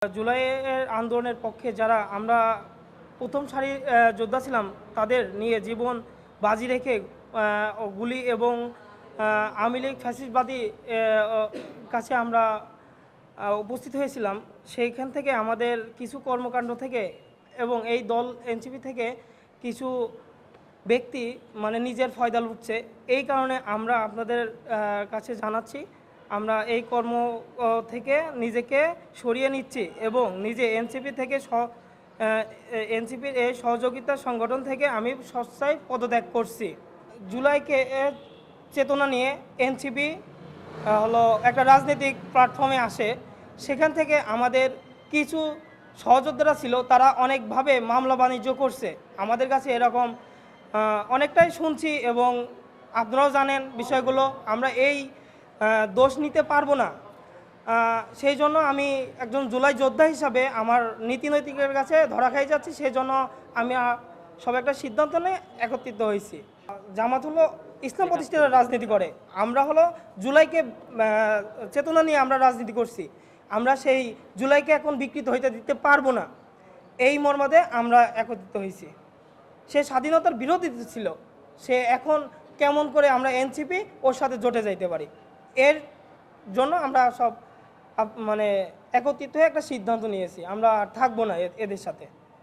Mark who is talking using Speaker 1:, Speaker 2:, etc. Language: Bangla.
Speaker 1: জুলাইয়ের আন্দোলনের পক্ষে যারা আমরা প্রথম সারির যোদ্ধা ছিলাম, তাদের নিয়ে জীবন বাজি রেখে গুলি এবং আওয়ামী লীগ ফ্যাসিস্টবাদী কাছে আমরা উপস্থিত হয়েছিলাম। সেইখান থেকে আমাদের কিছু কর্মকাণ্ড থেকে এবং এই দল এনসিপি থেকে কিছু ব্যক্তি নিজের ফয়দা লুটছে। এই কারণে আমরা আপনাদের কাছে জানাচ্ছি, আমরা এই কর্ম থেকে নিজেকে সরিয়ে নিচ্ছি এবং নিজে এনসিপি থেকে এনসিপির এই সহযোগিতা সংগঠন থেকে আমি স্বেচ্ছায় পদত্যাগ করছি। জুলাইকে চেতনা নিয়ে এনসিপি হলো একটা রাজনৈতিক প্ল্যাটফর্মে আসে। সেখান থেকে আমাদের কিছু সহযোদ্ধারা ছিল, তারা অনেকভাবে মামলা বাণিজ্য করছে আমাদের কাছে। এরকম অনেকটাই শুনছি এবং আপনারাও জানেন বিষয়গুলো। আমরা এই দোষ নিতে পারবো না। সেই জন্য আমি একজন জুলাই যোদ্ধা হিসাবে আমার নীতি নৈতিকের কাছে ধরা খাই যাচ্ছি। সেই জন্য আমি সব একটা সিদ্ধান্ত নিয়ে একত্রিত হয়েছি। জামাত হলো ইসলাম প্রতিষ্ঠানের রাজনীতি করে, আমরা হলো জুলাইকে চেতনা নিয়ে আমরা রাজনীতি করছি। আমরা সেই জুলাইকে এখন বিকৃত হইতে দিতে পারবো না, এই মর্মে আমরা একত্রিত হয়েছি। সে স্বাধীনতার বিরোধী ছিল, সে এখন কেমন করে আমরা এনসিপি ওর সাথে জোটে যাইতে পারি, এর জন্য আমরা সব একত্রিত হয়ে একটা সিদ্ধান্ত নিয়েছি, আমরা থাকবো না এদের সাথে।